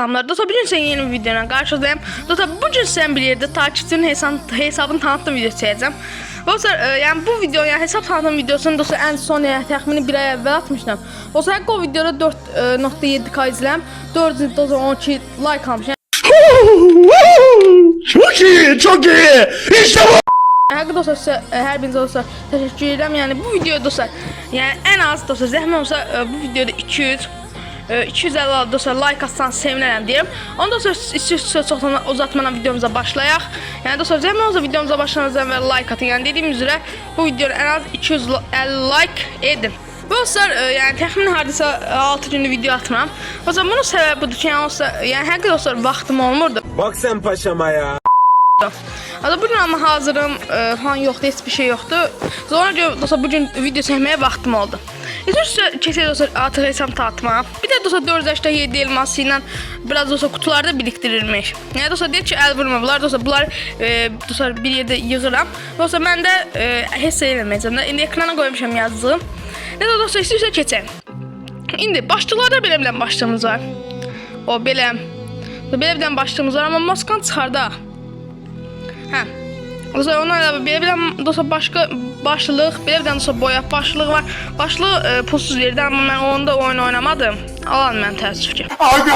salamlar. Dostlar bugün sen yeni bir videoyla karşınızdayım. Dostlar bugün sen bir yerde takipçinin hesabını tanıttığım video çekeceğim. Dostlar yani bu video yani hesap tanıtım videosunu dostlar en son yani təxmini bir ay əvvəl atmışdım. Dostlar o videoda 4.7k izləm, 412 like almışam. Çok iyi, çok iyi. İşte bu. Həqiqətən dostlar sizə hər birinizə dostlar təşəkkür edirəm. Yəni bu videoda dostlar yəni ən az dostlar zəhmət olsa bu videoda 250 dostlar like atsanız sevinərəm deyirəm. Onu dostlar istəyirsiniz çoxdan uzatmadan videomuza başlayaq. Yəni dostlar zəhmət olsa videomuza başlamazdan əvvəl like atın. Yəni dediyim üzrə bu videoda ən az 250 like edin. Dostlar yəni təxminən hardasa 6 gündür video atmıram. O zaman bunun səbəbi budur ki, yəni həqiqətən dostlar vaxtım olmurdu. Bak sen paşama ya. Bugün ama hazırım falan yoktu, hiçbir şey yoktu. Sonra dostlar bugün video çekmeye vaktim oldu. İzmirsə keçək dostlar artıq hesab tanıtma. Bir də dostlar 4 yaşda 7 elması ilə biraz dostlar kutularda biriktirilmiş. Yəni dostlar deyir ki, əl vurma bunlar dostlar. Bunlar dostlar bir yerdə yığıram. Dostlar mən də heç eləməyəcəm də. İndi ekrana qoymuşam yazdığım. Nə dostlar istəyirsə keçək. İndi başlıqlarda belə başlığımız var. O belə bir başlığımız var, amma maskanı çıxardaq. Hə. Dostlar ona əlavə belə dostlar başqa başlıq, belə dostlar boyaq başlığı var. Başlığı pulsuz verdi, amma mən onda oyun oynamadım. Alan mən təəssüf ki. Abi.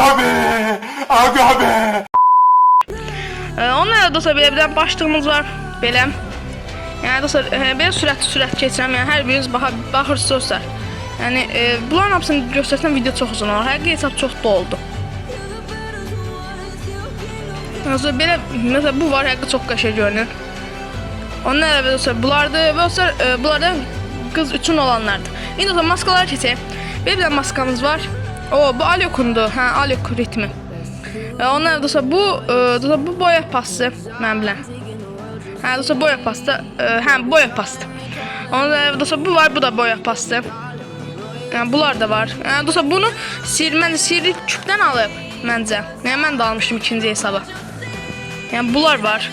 Ona əlavə dostlar belə başlığımız var. Belə. Yəni dostlar belə sürət keçirəm. Yəni hər biriniz baxırsınız dostlar. Yəni bunların hamısını göstərsəm video çox uzun olur. Həqiqi hesab çox doldu. Belə mesela bu var, həqiqi çox qəşəng görünür. Onun əlavə dostlar bunlar da qız üçün olanlardır. İndi dostlar maskaları keçək. Bir maskamız var. Bu Alyokundur. Hə, Alyok ritmi. Onun əlavə dostlar bu boya pastı mən bilən. Hə, dostlar boya pastı. Hə, boya pastı. Onun əlavə dostlar bu var, bu da boya pastı. Yəni bunlar da var. Yəni dostlar bunu sirli küpdən alıb məncə. Yəni mən də almışdım ikinci hesaba. Yəni bunlar var.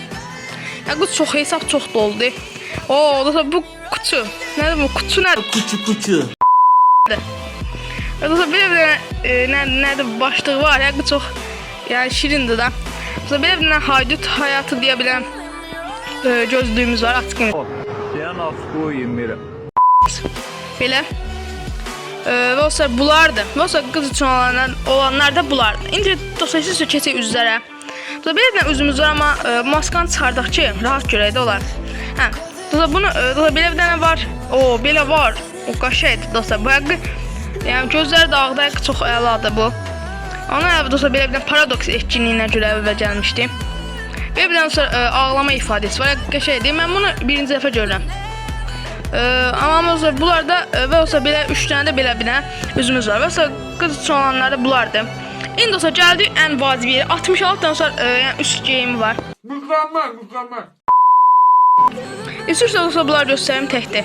Yəni bu hesab çox doldu. Dostlar bu kutu. Nədir bu? Kutu nədir? Kutu. Dostlar belə nədir başlığı var. Yəni çox yəni şirindir də. Dostlar belə bir haydut həyatı deyə bilən gözlüyümüz var açıq. Belə. Dostlar bulardır. Dostlar qız üçün olanlar da bulardır. İndi dostlar siz keçək üzlərə. Belə üzümüz var, amma maskanı çıxardaq ki, rahat görək də olar. Hə, dostlar bunu belə bir dənə var. Belə var. O qəşəngdir dostlar. Bu həqiqi yəni gözləri də ağda çox əladır bu. Ona əlavə dostlar belə bir dənə paradoks etkinliyinə görə əvvəl gəlmişdi. Belə bir dənə dostlar ağlama ifadəsi var. Qəşəngdir. Mən bunu birinci dəfə görürəm. Amma dostlar bunlarda və dostlar belə 3 dənə də belə bir dənə üzümüz var. Və dostlar qız üçün olanlar da bunlardır. İndi dostlar gəldik ən vacib yeri. 66 tane dostlar yəni üst geyimi var. Mükemmel. İstəyirsə dostlar bunları göstərim təkdə.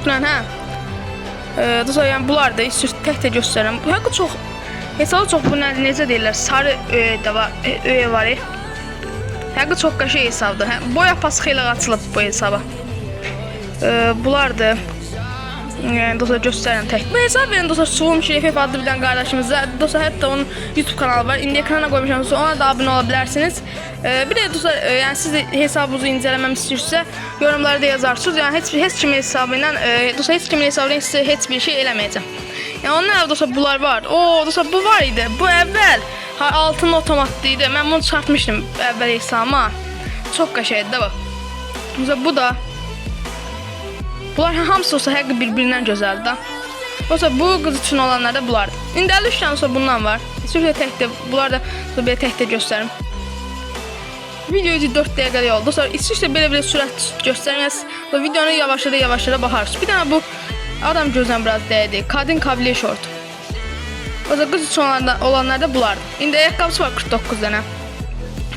Bunlar hə. Dostlar yəni bunlar da təkdə göstərirəm. Bu həqiqi çox hesabı çox bu necə deyirlər? Sarı də var, var. Həqiqi çox qəşəng hesabdır. Boya pası xeyli açılıb bu hesaba. Bunlardır. Yəni dostlar göstərirəm tək. Bu hesab verin dostlar Suğum Şerifev adlı bir dənə qardaşımızda. Dostlar hətta onun YouTube kanalı var. İndi ekrana qoymuşam. Ona da abunə ola bilərsiniz. Bir də dostlar yəni siz də hesabınızı incələməm istəyirsə yorumlarda yazarsınız. Yəni heç kimin hesabı ilə dostlar heç kimin hesabı ilə sizə heç bir şey eləməyəcəm. Yəni onun əlavə dostlar bunlar var. Dostlar bu var idi. Bu əvvəl altın otomatlı idi. Mən bunu çıxartmışdım əvvəl hesabıma. Çox qəşəngdir də bax. Dostlar bu da bunlar hamısı olsa həqiqi bir-birindən gözəldir da. Olsa bu qız üçün olanlar da bulardır. İndi 53 tane olsa bundan var. Sürücə təkdə bunlar da belə təkdə göstərim. Video 4 dəqiqəlik oldu. Dostlar istəyirsə belə sürət göstərməyəs. Videonu yavaşlada baxarsınız. Bir dənə bu adam gözdən biraz dəydi. Kadın kabliyə şort. Olsa qız üçün olanlar da bulardır. İndi ayaqqabısı var 49 dənə.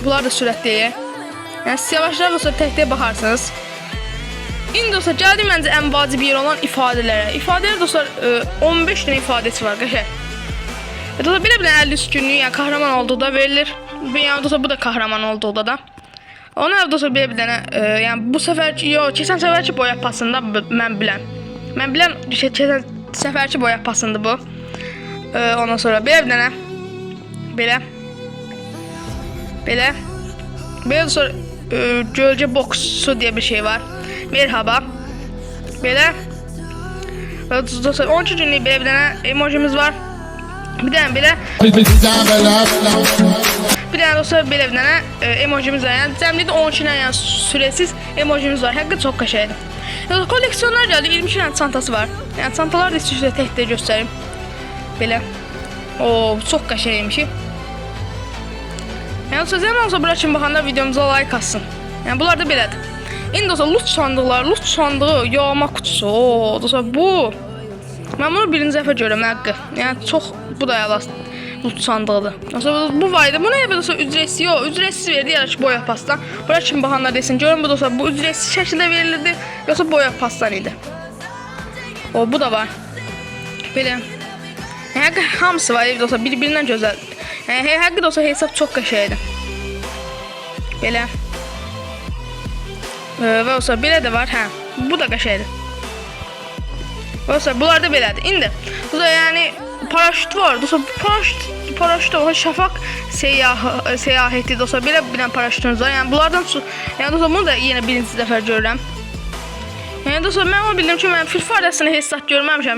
Bunlar da sürətləyək. Yəni siz yavaşlar təkdə baxarsınız. İndi dostlar gəldik məncə ən vacib yer olan ifadələrə. İfadələr dostlar 15 dənə ifadəsi var qəşəng. Dostlar belə 53 günlük yəni qəhrəman olduqda verilir. Yəni dostlar bu da qəhrəman olduqda da. Ona dostlar belə bir dənə yəni bu səfərki keçən səfərki boya pasında mən bilən keçən səfərki boya pasındı bu. Ondan sonra belə bir dənə Belə. Belə. Belə sonra gölcə boksu diye bir şey var. Merhaba. Belə. Dostlar 13 günlük belə bir dənə emojimiz var. Bir dənə belə. Bir dənə dostlar belə bir dənə emojimiz var. Yəni cəmlikdə 13 dənə yəni sürəsiz emojimiz var. Həqiqətən çox qəşəngdir. Yəni koleksiyonlar gəldi. 22 dənə çantası var. Yəni çantalar da sizə tək-tək göstərim. Belə. O çox qəşəngmiş. Yəni sizə olsa bura kimi baxanda videomuza like atsın. Yəni bunlar da belədir. İndi dostlar loot sandıqları, loot sandığı, yağma kutusu. O dostlar bu. Mən bunu birinci dəfə görürəm həqiqi. Yəni çox bu da yalan loot sandığıdır. Dostlar bu var idi. Bu nəyə dostlar ücretsiz yox, ücretsiz verdi ya ki boya pastan. Bura kimi baxanlar desin görün bu dostlar bu ücretsiz şəkildə verilirdi yoxsa boya pastan idi. O bu da var. Belə. Həqiqi hamısı var dostlar bir-birindən gözəl. Yəni həqiqi dostlar hesab çox qəşəngdir. Belə. Və dostlar belə də var, hə. Bu da qəşəngdir. Dostlar bunlar da belədir. İndi dostlar yəni paraşüt var. Dostlar paraşüt var. Şafaq səyahəti dostlar belə bir dənə paraşütümüz var. Yəni bunlardan yəni dostlar bunu da yenə birinci dəfə görürəm. Yəni dostlar mən onu bildim ki mən Free Fire-sını heç vaxt görməmişəm.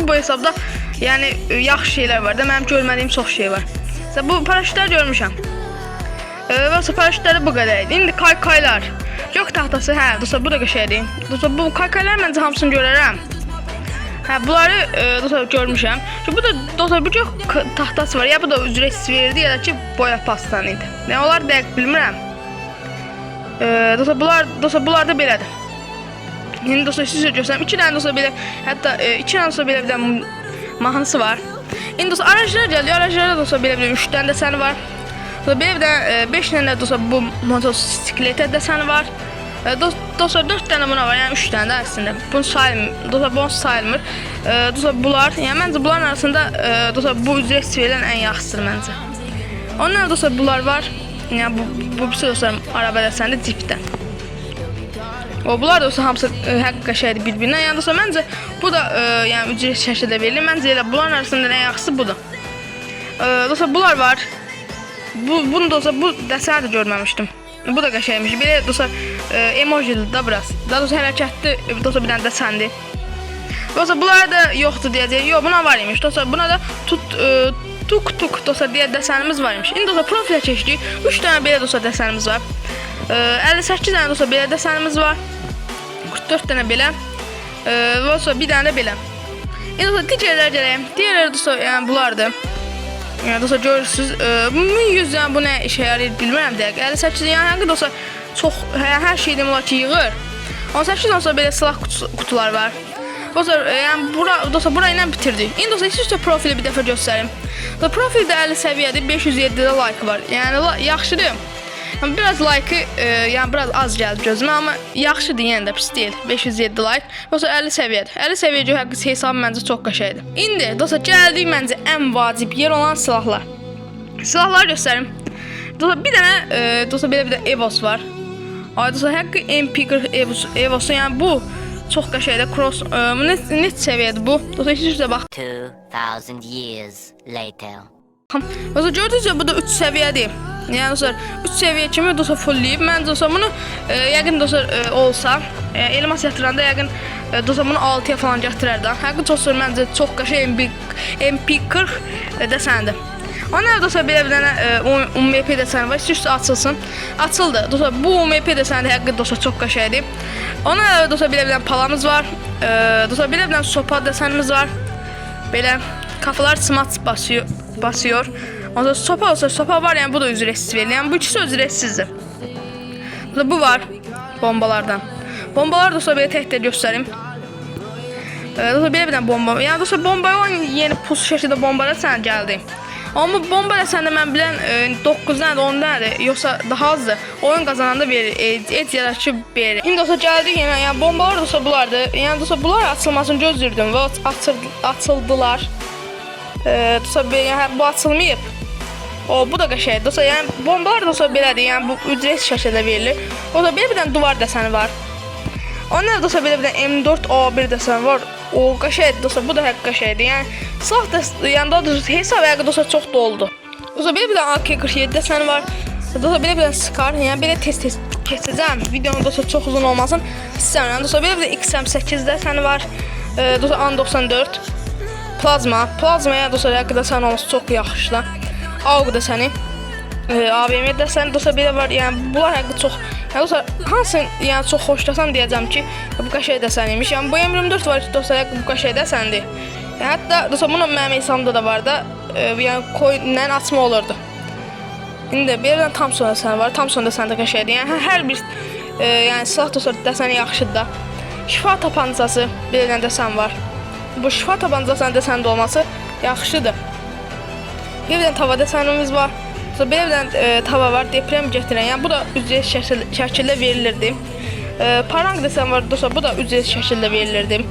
Bu hesabda yəni yaxşı şeylər var da mənim görmədiyim çox şey var. Məsələn bu paraşütlər görmüşəm. Və paraşütləri bu qədər idi. İndi kaykaylar. Gök tahtası, hə, dostlar bu da qəşəngdir. Dostlar bu kaykaylar məncə hamısını görərəm. Hə, bunları dostlar görmüşəm. Çünki bu da dostlar bir gök tahtası var. Ya bu da ücretsiz verirdi ya da ki boya pastan idi. Yəni onlar dəqiq bilmirəm. Dostlar bunlar da belədir. Yəni dostlar sizə göstərim. 2 dənə dostlar belə, hətta 2 dənə dostlar belə bir dənə mahnısı var. İndi dostlar aracılar gəlir. Aracılarda dostlar belə bir 3 dənə dəsəni var. Belə bir də 5 dənə dostlar bu motosikletə dəsəni var. Dostlar 4 dənə buna var, yəni 3 dənə də əslində. Bunu sayılmır. Dostlar bunu sayılmır. Dostlar bunlar, yəni məncə bunların arasında dostlar bu ücretsiz verilən ən yaxşısıdır məncə. Ondan dostlar bunlar var. Yəni bu bir dostlar araba dəsəndə cipdən. Bunlar da dostlar hamısı həqiqi qəşəngdir bir-birinə. Yəni dostlar məncə bu da yəni ücretsiz şəkildə verilir. Məncə elə bunların arasında ən yaxşısı budur. Dostlar bunlar var. Bunu dostlar bu dəsəni də görməmişdim. Bu da qəşəngmiş. Belə dostlar emojili da biraz. Daha doğrusu hərəkətli dostlar bir dənə dəsəndir. Dostlar bunlar da yoxdur deyəcək. Yox, buna var imiş. Dostlar buna da tuk dostlar deyə dəsənimiz var imiş. İndi dostlar profilə keçdik. 3 dənə belə dostlar dəsənimiz var. 58 dənə dostlar belə dəsənimiz var. 44 dənə belə. Dostlar bir dənə də belə. İndi dostlar digərləri gələyim. Digərləri dostlar yəni bunlardır. Yəni dostlar görürsüz, 1100 yəni bu nə işə yarayır bilmirəm dəqiq. 58 yəni həqiqi dostlar çox hər şey demək olar ki yığır. 18 dostlar belə silah qutular var. Dostlar yəni dostlar bura ilə bitirdik. İndi dostlar sizə profili bir dəfə göstərim. Dostlar profildə 50 səviyyədir, 507-də like var. Yəni yaxşıdır. Biraz like yəni biraz az gəldi gözümə, amma yaxşıdır, yenə də pis deyil. 507 like. Dostlar 50 səviyyədir. 50 səviyyəcə həqiqi hesab məncə çox qəşəngdir. İndi dostlar gəldik məncə ən vacib yer olan silahlar. Silahları göstərim. Dostlar bir dənə dostlar belə bir də Evos var. Ay dostlar həqiqi MP40 Evos'u yəni bu çox qəşəngdir. Cross net səviyyədir bu. Dostlar sizə bax. 2000 years later. Dostlar gördünüz ya bu da 3 səviyyədir. Yəni dostlar 3 səviyyə kimi dostlar fullləyib. Mən dostlar bunu yəqin dostlar olsa elmas yatıranda yəqin dostlar bunu 6-ya falan gətirərdim. Həqiqi dostlar məncə çox qəşəng MP40 dəsəndir. Ona dostlar belə bir dənə UMP dəsəni var. İstəyirsə açılsın. Açıldı. Dostlar bu UMP dəsəni həqiqi dostlar çox qəşəngdir. Ona dostlar belə bir dənə palamız var. Dostlar belə bir dənə sopa dəsənimiz var. Belə kafalar smaç basıyor. Ondan sopa olsa sopa var yəni bu da ücretsiz verilir. Yəni bu ikisi ücretsizdir. Bu var bombalardan. Bombalar dostlar belə tək-tək göstərim. Dostlar belə bir dənə bomba. Yəni dostlar bombaya yeni pus şəkildə bombalar sənə gəldi. Amma bomba da səndə mən bilən 9 dənədir, 10 dənədir, yoxsa daha azdır. Oyun qazananda verir, et yaraşı verir. İndi dostlar gəldik yenə, yəni bombalar dostlar bulardır. Yəni dostlar bunlar açılmasını gözlürdüm və açıldılar. Dostlar yəni bu açılmayıb. Bu da qəşəngdir. Dostlar yəni bombalar dostlar belədir. Yəni bu ücretsiz şəkildə verilir. Dostlar belə bir dənə duvar dəsəni var. Ondan dostlar belə bir dənə M4A1 dəsəni var. O qəşəngdir dostlar, bu da həqiqi qəşəngdir. Yəni silah da, yəni daha doğrusu hesab həqiqi dostlar çox doldu. Dostlar belə bir dənə AK-47 dəsəni var. Dostlar belə bir dənə Scar, yəni belə tez-tez keçəcəm. Videonun dostlar çox uzun olmasın. İstəmirəm. Dostlar belə bir dənə XM8 dəsəni var. Dostlar An-94. Plazmaya dostlar həqiqi dəsəni olması çox yaxşıdır. AUG dəsəni. AVM dəsəni dostlar belə var. Yəni bunlar həqiqi çox. Yəni dostlar hansını yəni çox xoşlasam deyəcəm ki, bu qəşəng dəsəniymiş. Yəni bu M24 var ki, dostlar həqiqi bu qəşəng dəsəndir. Yəni hətta dostlar bunun mənim hesabımda da var da, yəni coinlə açma olurdu. İndi belə bir Thompson dəsəni var. Thompson dəsəni də qəşəngdir. Yəni hər bir yəni silah dostlar dəsəni yaxşıdır da. Şifa tapancası belə bir dəsən var. Bu şifa tapancasının dəsəndə olması yaxşıdır. Bir dənə tava dəsənimiz var. Sonra belə bir dənə tava var, deprem gətirən. Yəni bu da ücretsiz şəkildə verilirdi. Parang dəsən var dostlar, bu da ücretsiz şəkildə verilirdi.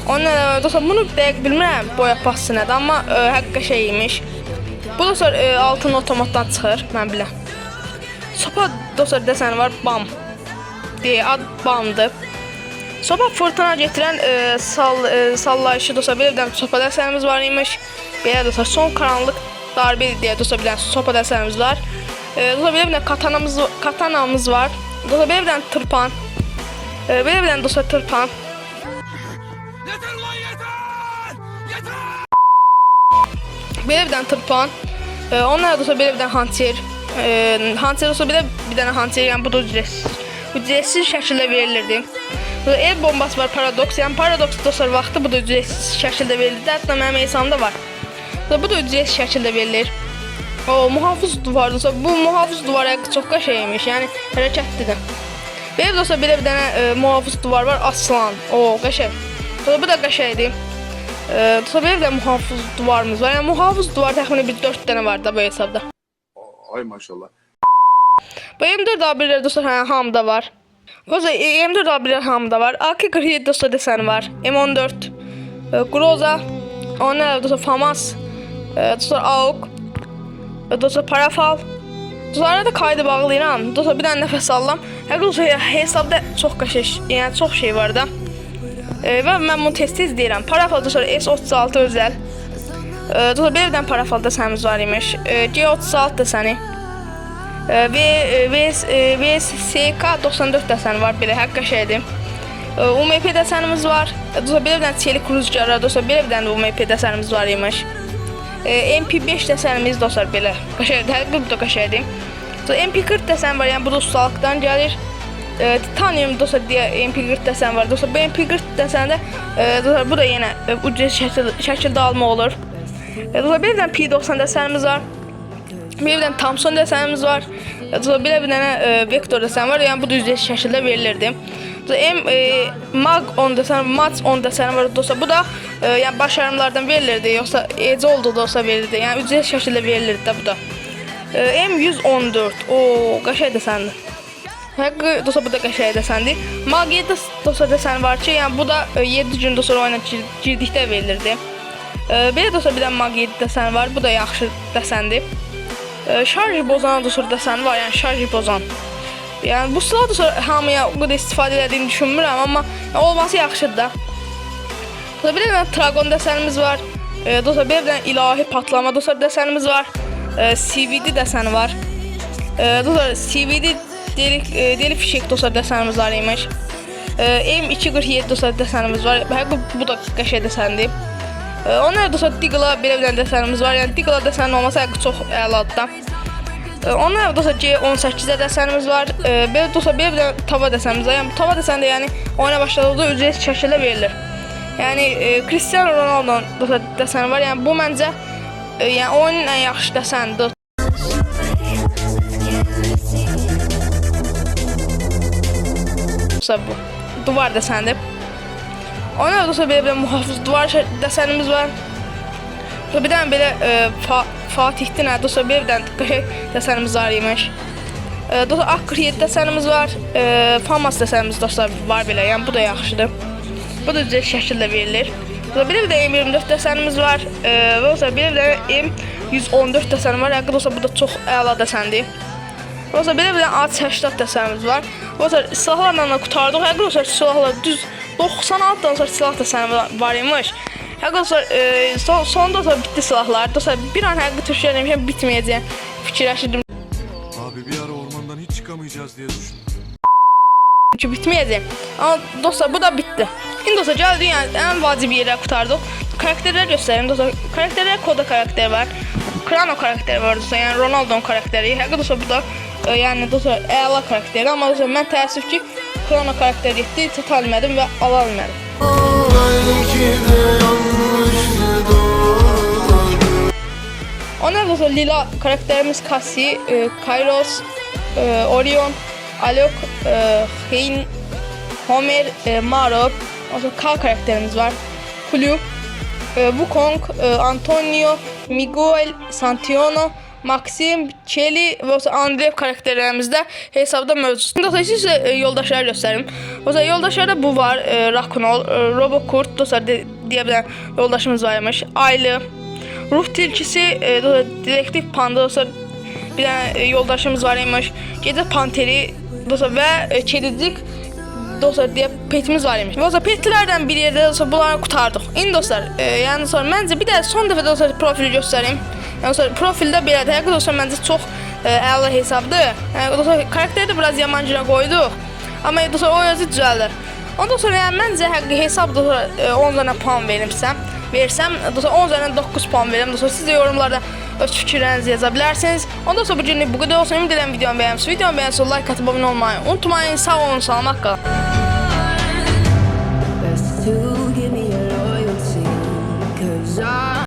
Ondan dostlar bunu dəqiq bilmirəm boya passı nədir, amma həqiqi şeymiş. Bu dostlar altın otomatdan çıxır, mən biləm. Sopa dostlar dəsəni var, BAM. Deyə ad BAMdır. Sopa fırtına gətirən sallayışı dostlar belə bir dənə sopa dəsənimiz var imiş. Belə dostlar son qaranlıq darbe deyə dostlar bir dənə sopa dəsənimiz var. Dostlar belə bir dənə katanamız var. Dostlar belə bir dənə tırpan. Belə bir dənə dostlar tırpan. Belə bir dənə tırpan. Onlar dostlar belə bir dənə hançer. Hançer dostlar belə bir dənə hançer, yəni bu da ücretsiz şəkildə verilirdi. El bombası var, paradoks. Yəni paradoks dostlar vaxtı bu da ücretsiz şəkildə verildi. Hətta mənim hesabımda var. Bu da ücretsiz şəkildə verilir. O mühafız duvar dostlar. Bu mühafız duvar çox qəşəngmiş. Yəni hərəkətlidir. Belə dostlar belə bir dənə mühafız duvar var, aslan. O qəşəng. Bu da qəşəngdir. Dostlar belə bir dənə mühafız duvarımız var. Yəni mühafız duvar təxminən bir 4 dənə var da bu hesabda. Ay maşallah. Bu M4A1'lər dostlar hamıda var. Dostlar M4A1'lər hamıda var. AK-47 dostlar desəni var. M14, Groza, onlar dostlar FAMAS, dostlar AUG, dostlar Parafal. Dostlar da kaydı bağlayıram. Dostlar bir dənə nəfəs alıram. Həqiqətən dostlar hesabda çox qəşəng, yəni çox şey var da. Və mən bunu tez-tez deyirəm. Parafal dostlar S36 özəl. Dostlar belə bir dənə Parafal desənimiz var imiş. G36 desəni. VSK 94 dəsəni var, belə həqiqi şeydir. UMP dəsənimiz var. Dostlar belə bir dənə çelik rüzgarlar, dostlar belə bir dənə UMP dəsənimiz var imiş. MP5 dəsənimiz dostlar belə qəşəngdir, həqiqi bu da qəşəngdir. Dostlar MP40 dəsəni var, yəni bu da ustalıqdan gəlir. Titanium dostlar deyə MP40 dəsəni var. Dostlar bu MP40 dəsəndə dostlar bu da yenə ücretsiz şəkildə alma olur. Dostlar belə bir dənə P90 dəsənimiz var. Bir dənə Thompson dəsənimiz var. Belə bir dənə Vektor dəsəni var. Yəni bu da ücretsiz şəkildə verilirdi. MAG 10 dəsəni, MAX 10 dəsəni var dostlar. Bu da yəni başarımlardan verilirdi, yoxsa ec oldu da olsa verilirdi. Yəni ücretsiz şəkildə verilirdi də bu da. M114. O qəşəng dəsəndir. Həqiqi dostlar bu da qəşəng dəsəndir. MAG 7 dostlar dəsəni var ki, yəni bu da 7 gün dostlar oyuna girdikdə verilirdi. Belə dostlar bir dənə MAG 7 dəsəni var. Bu da yaxşı dəsəndir. Şarj bozan dostlar dəsəni var, yəni şarj bozan. Yəni bu silah dostlar hamıya o qədər istifadə edildiyini düşünmürəm, amma olması yaxşıdır da. Dostlar bir dənə Tragon dəsənimiz var. Dostlar bir dənə ilahi patlama dostlar dəsənimiz var. CVD dəsəni var. Dostlar CVD deli fişek dostlar dəsənimiz var imiş. M247 dostlar dəsənimiz var. Həqiqi bu da qəşəng dəsəndir. Onlar dostlar Deagle'a belə bir dənə dəsənimiz var. Yəni Deagle'a dəsənin olması həqiqi çox əladır da. Onlar dostlar G18'də dəsənimiz var. Belə dostlar belə bir dənə tava dəsənimiz var. Yəni tava dəsəni də yəni oyuna başladıqda ücretsiz şəkildə verilir. Yəni Cristiano Ronaldo'nun dostlar dəsəni var. Yəni bu məncə yəni oyunun ən yaxşı dəsənidir. Dostlar bu duvar dəsənidir. Ona dostlar belə bir mühafız duvar dəsənimiz var. Bir dənə belə Fatih'dən dostlar belə bir dənə qəşəng dəsənimiz var imiş. Dostlar AK-47 dəsənimiz var. FAMAS dəsənimiz dostlar var belə. Yəni bu da yaxşıdır. Bu da düz şəkildə verilir. Dostlar belə bir dənə M24 dəsənimiz var. Və dostlar belə bir dənə M114 dəsəni var. Həqiqətən dostlar bu da çox əla dəsəndir. Dostlar belə bir dənə AC80 dəsənimiz var. Dostlar silahlarla da qutardıq. Həqiqətən dostlar silahlar düz 96'dan sonra silah da sənin var imiş. Həqiqətən sonda da bitdi silahlar. Dostlar bir an həqiqi Türkçə demişəm bitməyəcək. Fikirləşirdim Abi bir ara ormandan hiç çıkamayacağız diye düşündüm. ki bitməyəcək. Amma dostlar bu da bitdi. İndi dostlar gəldik yəni ən vacib yerə qurtardıq. Karakterlər göstərim dostlar. Karakterlər koda karakteri var. Krano karakteri var dostlar. Yəni Ronaldo'nun karakteri. Həqiqətən dostlar bu da yəni dostlar əla karakteri. Amma dostlar mən təəssüf ki Krano karakteri getdi, çata bilmədim və ala bilmədim. Onlar dostlar Lila karakterimiz Cassie, Kairos, Orion, Alok, Hein, Homer, Maro, K karakterimiz var. Julio, Wukong, Antonio, Miguel, Santiano, Maxim, Kelly ve Andreev karakterlerimizde hesabda mövcud. Dostlar sizə yoldaşları göstərim. Dostlar yoldaşlarda bu var, Rakunol, Robokurt, dostlar deyə bilən yoldaşımız varmış. Aylı, Ruh tilkisi, Dedektif Panda, dostlar bir dənə yoldaşımız var imiş. Gecə Panteri, dostlar və Kedicik, dostlar deyə petimiz var imiş. Dostlar petlərdən bir yerdə dostlar bunları qurtardıq. İndi dostlar, yəni dostlar məncə bir də son dəfə dostlar profili göstərim. Yəni dostlar profildə belədir. Həqiqətən dostlar məncə çox əla hesabdır. Yəni dostlar karakteri də biraz yaman cürə qoyduq. Amma dostlar o yazı düzəldir. Ondan sonra yəni məncə həqiqi hesab dostlar 10 üzərindən puan versəm dostlar 10 üzərindən 9 puan verirəm. Dostlar siz də yorumlarda öz fikirlərinizi yaza bilərsiniz. Ondan sonra bu günlük bu qədər olsun. Ümid edirəm videomu bəyənsiniz. Videomu bəyənsiniz, like atıb abunə olmayı unutmayın. Sağ olun, salamat qalın.